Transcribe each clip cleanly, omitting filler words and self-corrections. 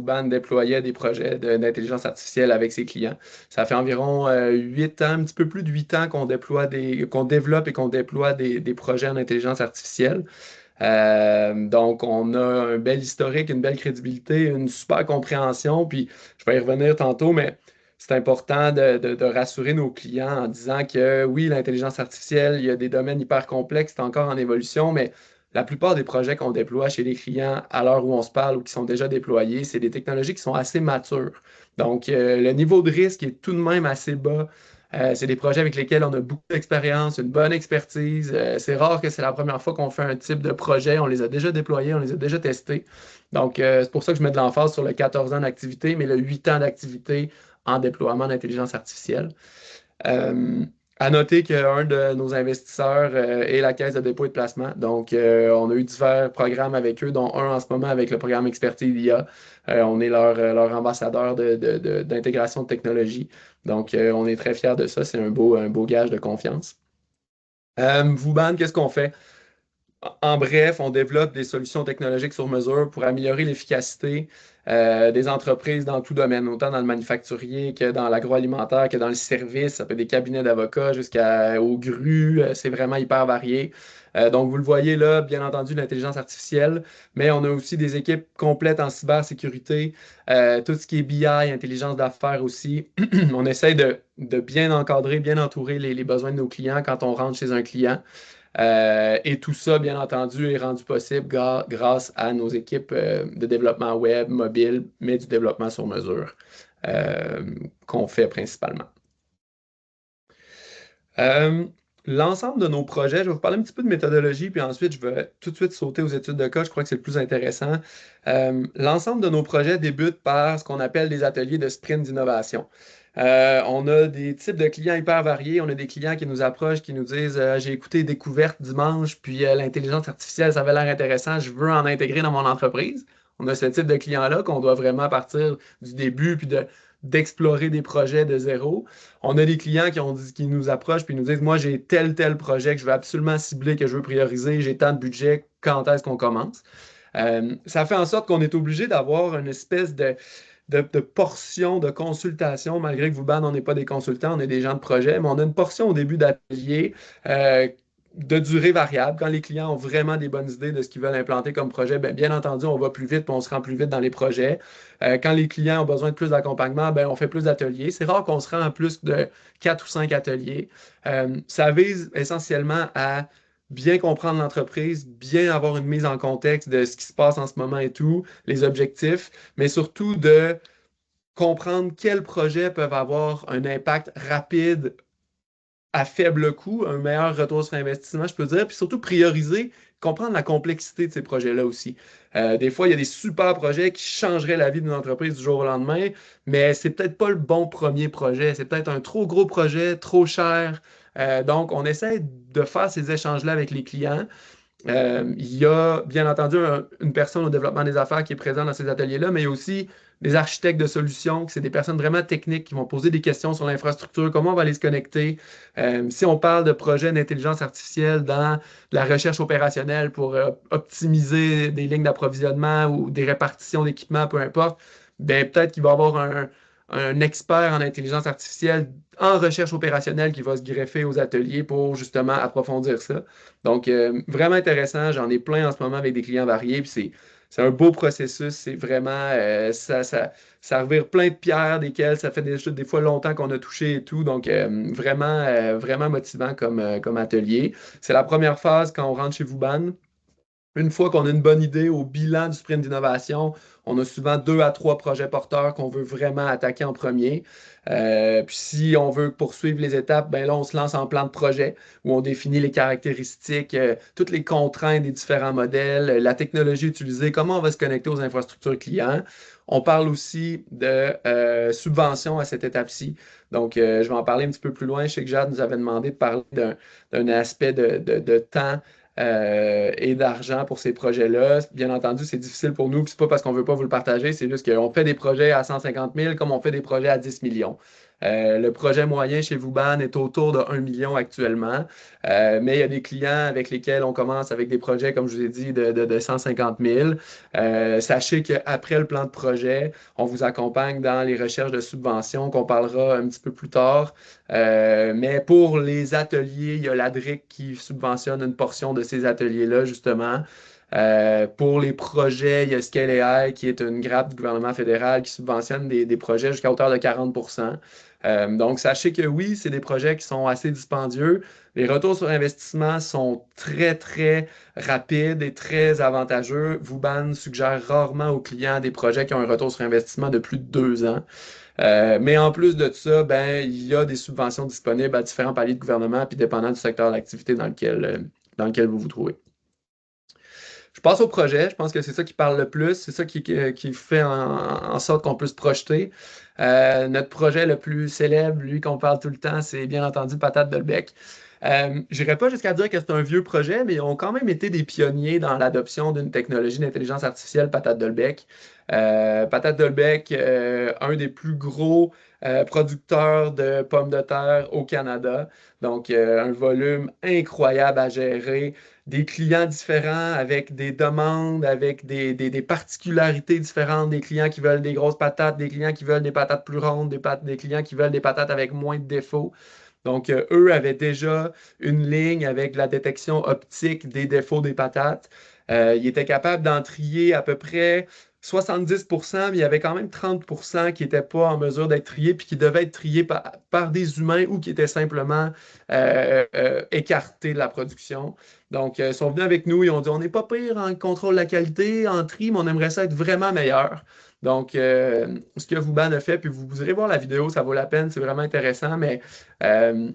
Ban déployait des projets d'intelligence artificielle avec ses clients. Ça fait environ 8 ans, un petit peu plus de 8 ans qu'on développe et qu'on déploie des projets en intelligence artificielle. Donc, on a un bel historique, une belle crédibilité, une super compréhension. Puis, je vais y revenir tantôt, mais c'est important de rassurer nos clients en disant que oui, l'intelligence artificielle, il y a des domaines hyper complexes, c'est encore en évolution, mais la plupart des projets qu'on déploie chez les clients à l'heure où on se parle ou qui sont déjà déployés, c'est des technologies qui sont assez matures. Donc, le niveau de risque est tout de même assez bas. C'est des projets avec lesquels on a beaucoup d'expérience, une bonne expertise. C'est rare que c'est la première fois qu'on fait un type de projet. On les a déjà déployés, on les a déjà testés. Donc, c'est pour ça que je mets de l'emphase sur le 14 ans d'activité, mais le 8 ans d'activité en déploiement d'intelligence artificielle. Euh, à noter qu'un de nos investisseurs est la Caisse de dépôt et de placement. Donc, on a eu divers programmes avec eux, dont un en ce moment avec le programme Expertise IA. On est leur ambassadeur d'intégration de technologie. Donc, on est très fiers de ça. C'est un beau gage de confiance. Vouban, qu'est-ce qu'on fait? En bref, on développe des solutions technologiques sur mesure pour améliorer l'efficacité des entreprises dans tout domaine, autant dans le manufacturier que dans l'agroalimentaire, que dans le service. Ça peut être des cabinets d'avocats jusqu'aux grues. C'est vraiment hyper varié. Donc, vous le voyez là, bien entendu, l'intelligence artificielle, mais on a aussi des équipes complètes en cybersécurité, tout ce qui est BI, intelligence d'affaires aussi. On essaie de bien encadrer, bien entourer les besoins de nos clients quand on rentre chez un client. Et tout ça, bien entendu, est rendu possible grâce à nos équipes de développement web, mobile, mais du développement sur mesure euh, qu'on fait principalement. Euh, L'ensemble de nos projets, je vais vous parler un petit peu de méthodologie, puis ensuite, je vais tout de suite sauter aux études de cas. Je crois que c'est le plus intéressant. L'ensemble de nos projets débute par ce qu'on appelle des ateliers de sprint d'innovation. On a des types de clients hyper variés. On a des clients qui nous approchent, qui nous disent j'ai écouté Découverte dimanche, puis l'intelligence artificielle, ça avait l'air intéressant, je veux en intégrer dans mon entreprise. On a ce type de clients-là qu'on doit vraiment partir du début, puis d'explorer des projets de zéro. On a des clients qui nous approchent puis nous disent, moi, j'ai tel projet que je veux absolument cibler, que je veux prioriser, j'ai tant de budget, quand est-ce qu'on commence? Ça fait en sorte qu'on est obligé d'avoir une espèce de portion de consultation, malgré que vous, on n'est pas des consultants, on est des gens de projet, mais on a une portion au début d'atelier de durée variable. Quand les clients ont vraiment des bonnes idées de ce qu'ils veulent implanter comme projet, bien entendu, on va plus vite et on se rend plus vite dans les projets. Quand les clients ont besoin de plus d'accompagnement, on fait plus d'ateliers. C'est rare qu'on se rend à plus de 4 ou 5 ateliers. Ça vise essentiellement à bien comprendre l'entreprise, bien avoir une mise en contexte de ce qui se passe en ce moment et tout, les objectifs, mais surtout de comprendre quels projets peuvent avoir un impact rapide à faible coût, un meilleur retour sur investissement, je peux dire, puis surtout prioriser, comprendre la complexité de ces projets-là aussi. Des fois, il y a des super projets qui changeraient la vie d'une entreprise du jour au lendemain, mais c'est peut-être pas le bon premier projet. C'est peut-être un trop gros projet, trop cher. Donc, on essaie de faire ces échanges-là avec les clients. Il y a bien entendu une personne au développement des affaires qui est présente dans ces ateliers-là, mais il y a aussi des architectes de solutions, qui c'est des personnes vraiment techniques qui vont poser des questions sur l'infrastructure, comment on va les se connecter. Si on parle de projets d'intelligence artificielle dans la recherche opérationnelle pour optimiser des lignes d'approvisionnement ou des répartitions d'équipements, peu importe, peut-être qu'il va y avoir un expert en intelligence artificielle en recherche opérationnelle qui va se greffer aux ateliers pour justement approfondir ça. Donc, vraiment intéressant. J'en ai plein en ce moment avec des clients variés. Puis c'est un beau processus. C'est vraiment, ça revire plein de pierres desquelles ça fait des fois longtemps qu'on a touché et tout. Donc, vraiment motivant comme atelier. C'est la première phase quand on rentre chez Vouban. Une fois qu'on a une bonne idée au bilan du sprint d'innovation, on a souvent 2 à 3 projets porteurs qu'on veut vraiment attaquer en premier. Puis si on veut poursuivre les étapes, là, on se lance en plan de projet où on définit les caractéristiques, toutes les contraintes des différents modèles, la technologie utilisée, comment on va se connecter aux infrastructures clients. On parle aussi de subventions à cette étape-ci. Donc, je vais en parler un petit peu plus loin. Je sais que Jade nous avait demandé de parler d'un aspect de temps et d'argent pour ces projets-là. Bien entendu, c'est difficile pour nous, puis c'est pas parce qu'on veut pas vous le partager, c'est juste qu'on fait des projets à 150 000 comme on fait des projets à 10 millions. Le projet moyen chez Vauban est autour de 1 million actuellement. Mais il y a des clients avec lesquels on commence avec des projets, comme je vous ai dit, de 150 000. Sachez qu'après le plan de projet, on vous accompagne dans les recherches de subventions qu'on parlera un petit peu plus tard. Mais pour les ateliers, il y a l'ADRIC qui subventionne une portion de ces ateliers-là, justement. Pour les projets, il y a Scale AI, qui est une grappe du gouvernement fédéral qui subventionne des projets jusqu'à hauteur de 40 donc, sachez que oui, c'est des projets qui sont assez dispendieux. Les retours sur investissement sont très, très rapides et très avantageux. Vauban suggère rarement aux clients des projets qui ont un retour sur investissement de plus de 2 ans. Mais en plus de ça, ben, il y a des subventions disponibles à différents paliers de gouvernement, puis dépendant du secteur d'activité dans lequel vous vous trouvez. Je passe au projet. Je pense que c'est ça qui parle le plus. C'est ça qui fait en sorte qu'on peut se projeter. Notre projet le plus célèbre, lui qu'on parle tout le temps, c'est bien entendu Patate Dolbec. Je n'irai pas jusqu'à dire que c'est un vieux projet, mais ils ont quand même été des pionniers dans l'adoption d'une technologie d'intelligence artificielle, Patate Dolbec. Patate Dolbec, un des plus gros producteurs de pommes de terre au Canada. Donc, un volume incroyable à gérer, des clients différents avec des demandes, avec des particularités différentes, des clients qui veulent des grosses patates, des clients qui veulent des patates plus rondes, des clients qui veulent des patates avec moins de défauts. Donc, eux avaient déjà une ligne avec la détection optique des défauts des patates. Ils étaient capables d'en trier à peu près 70%, mais il y avait quand même 30% qui n'étaient pas en mesure d'être triés, puis qui devaient être triés par des humains ou qui étaient simplement écartés de la production. Donc, ils sont venus avec nous, ils ont dit, on n'est pas pire en contrôle de la qualité, en tri, mais on aimerait ça être vraiment meilleur. Donc, ce que Vauban a fait, puis vous irez voir la vidéo, ça vaut la peine, c'est vraiment intéressant, mais euh,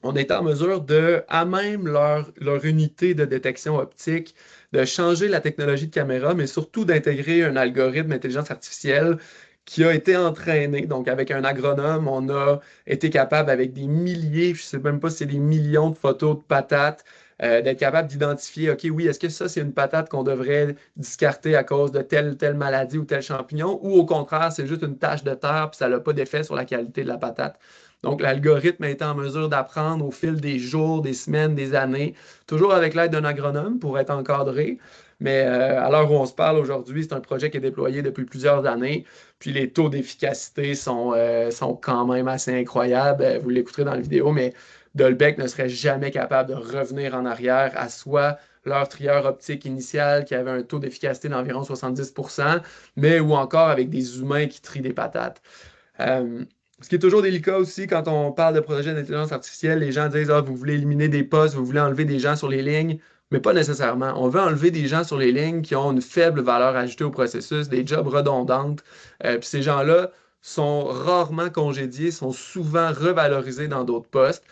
on est en mesure de, à même leur unité de détection optique, de changer la technologie de caméra, mais surtout d'intégrer un algorithme d'intelligence artificielle qui a été entraîné. Donc, avec un agronome, on a été capable, avec des milliers, je ne sais même pas si c'est des millions de photos de patates, d'être capable d'identifier, OK, oui, est-ce que ça, c'est une patate qu'on devrait discarter à cause de telle maladie ou tel champignon, ou au contraire, c'est juste une tache de terre, puis ça n'a pas d'effet sur la qualité de la patate. Donc, l'algorithme a été en mesure d'apprendre au fil des jours, des semaines, des années, toujours avec l'aide d'un agronome pour être encadré. Mais à l'heure où on se parle aujourd'hui, c'est un projet qui est déployé depuis plusieurs années. Puis les taux d'efficacité sont quand même assez incroyables. Vous l'écouterez dans la vidéo, mais Dolbec ne serait jamais capable de revenir en arrière à soit leur trieur optique initial qui avait un taux d'efficacité d'environ 70%, mais ou encore avec des humains qui trient des patates. Ce qui est toujours délicat aussi quand on parle de projet d'intelligence artificielle, les gens disent, ah, vous voulez éliminer des postes, vous voulez enlever des gens sur les lignes, mais pas nécessairement. On veut enlever des gens sur les lignes qui ont une faible valeur ajoutée au processus, des jobs redondantes. Puis ces gens-là sont rarement congédiés, sont souvent revalorisés dans d'autres postes.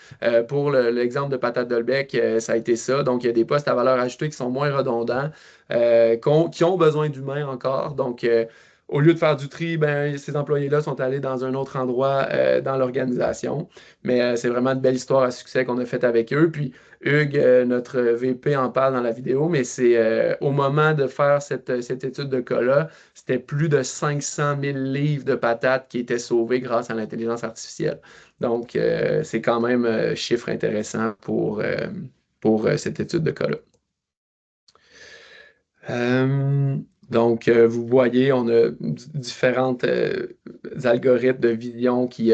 Pour l'exemple de Patate Dolbec, ça a été ça. Donc, il y a des postes à valeur ajoutée qui sont moins redondants, qui ont besoin d'humains encore. Donc, au lieu de faire du tri, ben, ces employés-là sont allés dans un autre endroit dans l'organisation. Mais c'est vraiment une belle histoire à succès qu'on a faite avec eux. Puis Hugues, notre VP, en parle dans la vidéo, mais c'est au moment de faire cette étude de cas-là, c'était plus de 500 000 livres de patates qui étaient sauvés grâce à l'intelligence artificielle. Donc, c'est quand même un chiffre intéressant pour cette étude de cas-là. Euh, donc, vous voyez, on a différents algorithmes de vision qui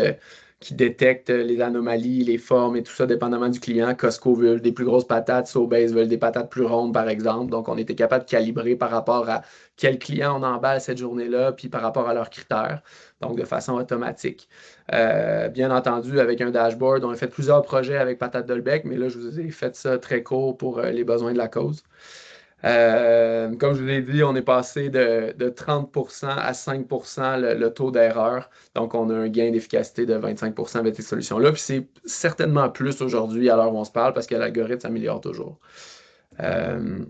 détectent les anomalies, les formes et tout ça, dépendamment du client. Costco veut des plus grosses patates, Sobeys veulent des patates plus rondes, par exemple. Donc, on était capable de calibrer par rapport à quel client on emballe cette journée-là, puis par rapport à leurs critères, donc de façon automatique. Bien entendu, avec un dashboard, on a fait plusieurs projets avec Patate Dolbec, mais là, je vous ai fait ça très court pour les besoins de la cause. Comme je vous l'ai dit, on est passé de 30% à 5% le taux d'erreur. Donc, on a un gain d'efficacité de 25% avec ces solutions-là. Puis c'est certainement plus aujourd'hui à l'heure où on se parle parce que l'algorithme s'améliore toujours.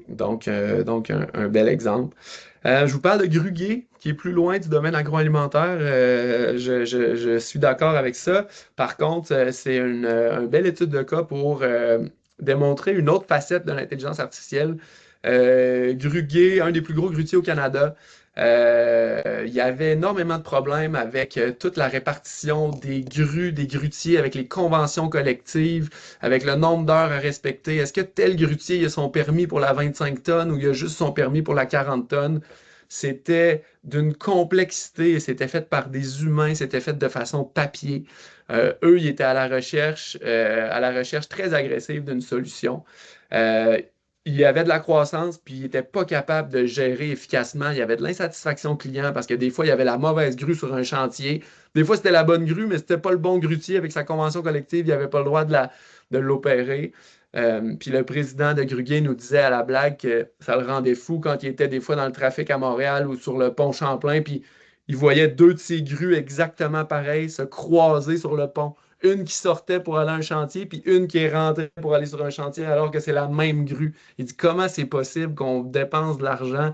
Donc un bel exemple. Je vous parle de Gruguet, qui est plus loin du domaine agroalimentaire. Je suis d'accord avec ça. Par contre, c'est une belle étude de cas pour démontrer une autre facette de l'intelligence artificielle. Gruguet, un des plus gros grutiers au Canada, Il y avait énormément de problèmes avec toute la répartition des grues, des grutiers, avec les conventions collectives, avec le nombre d'heures à respecter. Est-ce que tel grutier il a son permis pour la 25 tonnes ou il a juste son permis pour la 40 tonnes? C'était d'une complexité, et c'était fait par des humains, c'était fait de façon papier. Eux, ils étaient à la recherche très agressive d'une solution. Euh, il y avait de la croissance, puis il n'était pas capable de gérer efficacement. Il y avait de l'insatisfaction client parce que des fois, il y avait la mauvaise grue sur un chantier. Des fois, c'était la bonne grue, mais c'était pas le bon grutier avec sa convention collective. Il n'avait pas le droit de l'opérer. Puis le président de Gruguet nous disait à la blague que ça le rendait fou quand il était des fois dans le trafic à Montréal ou sur le pont Champlain, puis il voyait deux de ses grues exactement pareilles se croiser sur le pont. Une qui sortait pour aller à un chantier, puis une qui est rentrée pour aller sur un chantier alors que c'est la même grue. Il dit comment c'est possible qu'on dépense de l'argent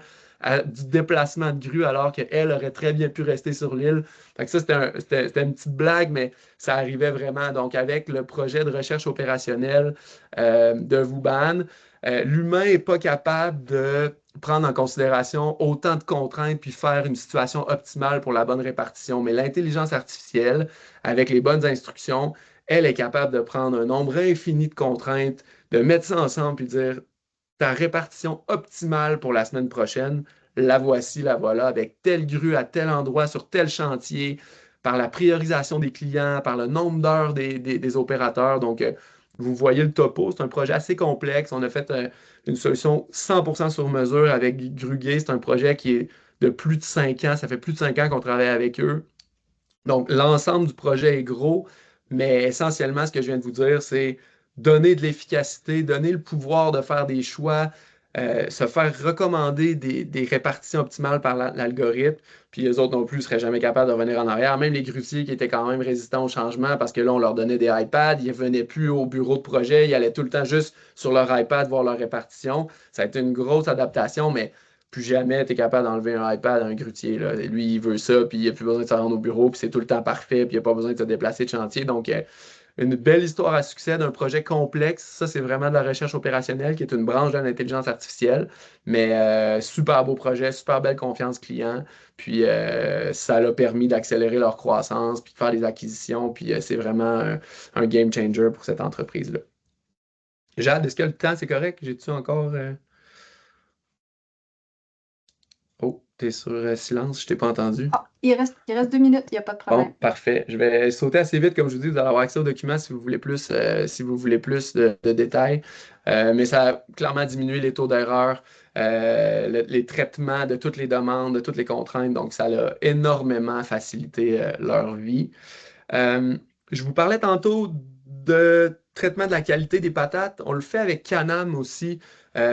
du déplacement de grue alors qu'elle aurait très bien pu rester sur l'île. Fait que ça, c'était une petite blague, mais ça arrivait vraiment. Donc, avec le projet de recherche opérationnelle de Vauban, l'humain n'est pas capable de prendre en considération autant de contraintes puis faire une situation optimale pour la bonne répartition. Mais l'intelligence artificielle, avec les bonnes instructions, elle est capable de prendre un nombre infini de contraintes, de mettre ça ensemble puis dire ta répartition optimale pour la semaine prochaine, la voici, la voilà, avec telle grue à tel endroit, sur tel chantier, par la priorisation des clients, par le nombre d'heures des opérateurs. Donc, vous voyez le topo, c'est un projet assez complexe. On a fait une solution 100% sur mesure avec Gruguet. C'est un projet qui est de plus de 5 ans. Ça fait plus de 5 ans qu'on travaille avec eux. Donc, l'ensemble du projet est gros, mais essentiellement, ce que je viens de vous dire, c'est donner de l'efficacité, donner le pouvoir de faire des choix, se faire recommander des répartitions optimales par l'algorithme. Puis les autres non plus ne seraient jamais capables de revenir en arrière. Même les grutiers qui étaient quand même résistants au changement parce que là, on leur donnait des iPads, ils ne venaient plus au bureau de projet, ils allaient tout le temps juste sur leur iPad voir leur répartition. Ça a été une grosse adaptation, mais plus jamais tu es capable d'enlever un iPad à un grutier. Là. Lui, il veut ça, puis il n'a plus besoin de se rendre au bureau, puis c'est tout le temps parfait, puis il n'a pas besoin de se déplacer de chantier. Donc, une belle histoire à succès d'un projet complexe. Ça, c'est vraiment de la recherche opérationnelle qui est une branche de l'intelligence artificielle. Mais super beau projet, super belle confiance client. Puis ça l'a permis d'accélérer leur croissance, puis de faire des acquisitions. Puis c'est vraiment un game changer pour cette entreprise-là. Jade, est-ce que le temps, c'est correct? J'ai-tu encore. Oh, t'es sur silence, je t'ai pas entendu. Ah, il reste 2 minutes, il n'y a pas de Bon, problème. parfait. Je vais sauter assez vite, comme je vous dis, vous allez avoir accès aux documents si vous voulez plus de détails. Mais ça a clairement diminué les taux d'erreur, les traitements de toutes les demandes, de toutes les contraintes. Donc, ça a énormément facilité leur vie. Euh, je vous parlais tantôt de traitement de la qualité des patates. On le fait avec Canam aussi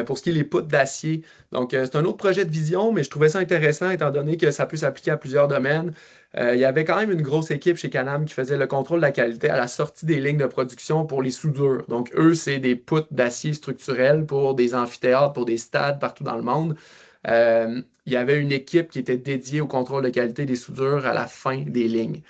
pour ce qui est les poutres d'acier. Donc, c'est un autre projet de vision, mais je trouvais ça intéressant étant donné que ça peut s'appliquer à plusieurs domaines. Il y avait quand même une grosse équipe chez Canam qui faisait le contrôle de la qualité à la sortie des lignes de production pour les soudures. Donc, eux, c'est des poutres d'acier structurelles pour des amphithéâtres, pour des stades partout dans le monde. Il y avait une équipe qui était dédiée au contrôle de qualité des soudures à la fin des lignes.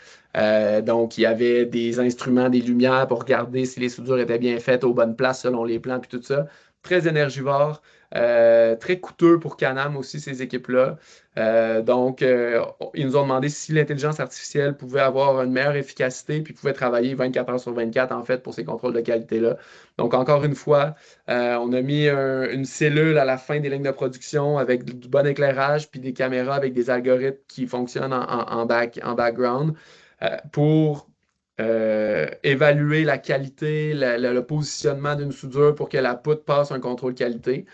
Donc, il y avait des instruments, des lumières pour regarder si les soudures étaient bien faites aux bonnes places selon les plans, puis tout ça. Très énergivore, très coûteux pour Canam aussi, ces équipes-là. Ils nous ont demandé si l'intelligence artificielle pouvait avoir une meilleure efficacité, puis pouvait travailler 24 heures sur 24, en fait, pour ces contrôles de qualité-là. Donc, encore une fois, on a mis une cellule à la fin des lignes de production avec du bon éclairage, puis des caméras avec des algorithmes qui fonctionnent en background pour évaluer la qualité, le positionnement d'une soudure pour que la poutre passe un contrôle qualité.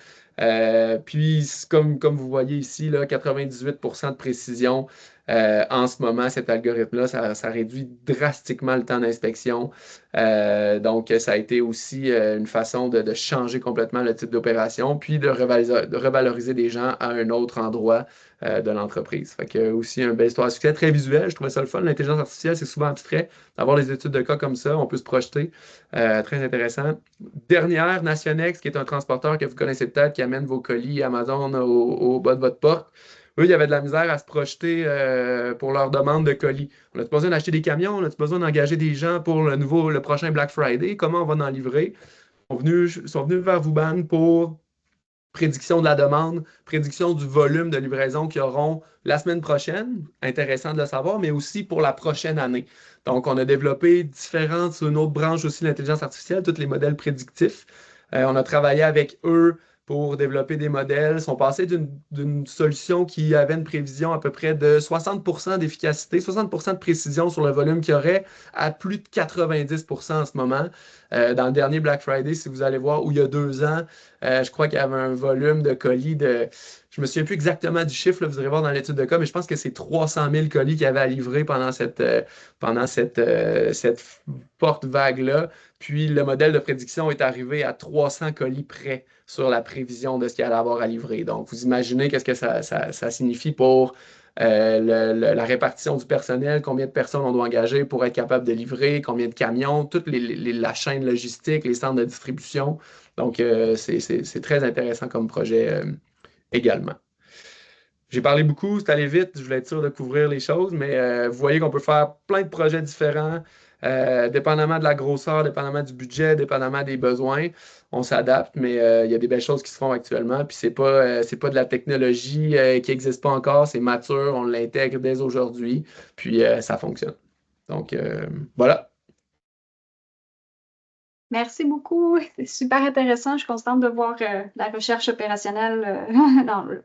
Puis, comme vous voyez ici, là, 98% de précision. En ce moment, cet algorithme-là, ça réduit drastiquement le temps d'inspection. Donc, ça a été aussi une façon de changer complètement le type d'opération, puis de revaloriser des gens à un autre endroit de l'entreprise. Fait que aussi une belle histoire à succès, très visuel. Je trouvais ça le fun. L'intelligence artificielle, c'est souvent abstrait. D'avoir des études de cas comme ça, on peut se projeter. Très intéressant. Dernière, Nationex, qui est un transporteur que vous connaissez peut-être, qui amène vos colis Amazon au bas de votre porte. Eux, il y avait de la misère à se projeter pour leur demande de colis. On a besoin d'acheter des camions, on a besoin d'engager des gens pour le prochain Black Friday. Comment on va en livrer? Ils sont venus vers Vauban pour prédiction de la demande, prédiction du volume de livraison qu'ils auront la semaine prochaine, intéressant de le savoir, mais aussi pour la prochaine année. Donc, on a développé différentes, sur une autre branche aussi, l'intelligence artificielle, tous les modèles prédictifs. On a travaillé avec eux pour développer des modèles. Ils sont passés d'une solution qui avait une prévision à peu près de 60% d'efficacité, 60% de précision sur le volume qu'il y aurait, à plus de 90% en ce moment. Dans le dernier Black Friday, si vous allez voir, où il y a 2 ans, je crois qu'il y avait un volume de colis de... Je me souviens plus exactement du chiffre, là, vous irez voir dans l'étude de cas, mais je pense que c'est 300 000 colis qu'il y avait à livrer pendant cette forte vague-là. Puis le modèle de prédiction est arrivé à 300 colis près sur la prévision de ce qu'il allait avoir à livrer. Donc, vous imaginez qu'est-ce que ça signifie pour la répartition du personnel, combien de personnes on doit engager pour être capable de livrer, combien de camions, toute la chaîne logistique, les centres de distribution. Donc, c'est très intéressant comme projet également. J'ai parlé beaucoup, c'est allé vite, je voulais être sûr de couvrir les choses, mais vous voyez qu'on peut faire plein de projets différents, dépendamment de la grosseur, dépendamment du budget, dépendamment des besoins. On s'adapte, mais il y a des belles choses qui se font actuellement. Puis c'est pas de la technologie qui n'existe pas encore, c'est mature, on l'intègre dès aujourd'hui, puis ça fonctionne. Donc voilà. Merci beaucoup. C'est super intéressant. Je suis contente de voir la recherche opérationnelle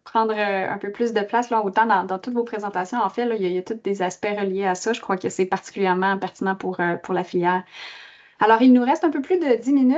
prendre un peu plus de place, là, autant dans toutes vos présentations. En fait, là, il y a tous des aspects reliés à ça. Je crois que c'est particulièrement pertinent pour la filière. Alors, il nous reste un peu plus de 10 minutes.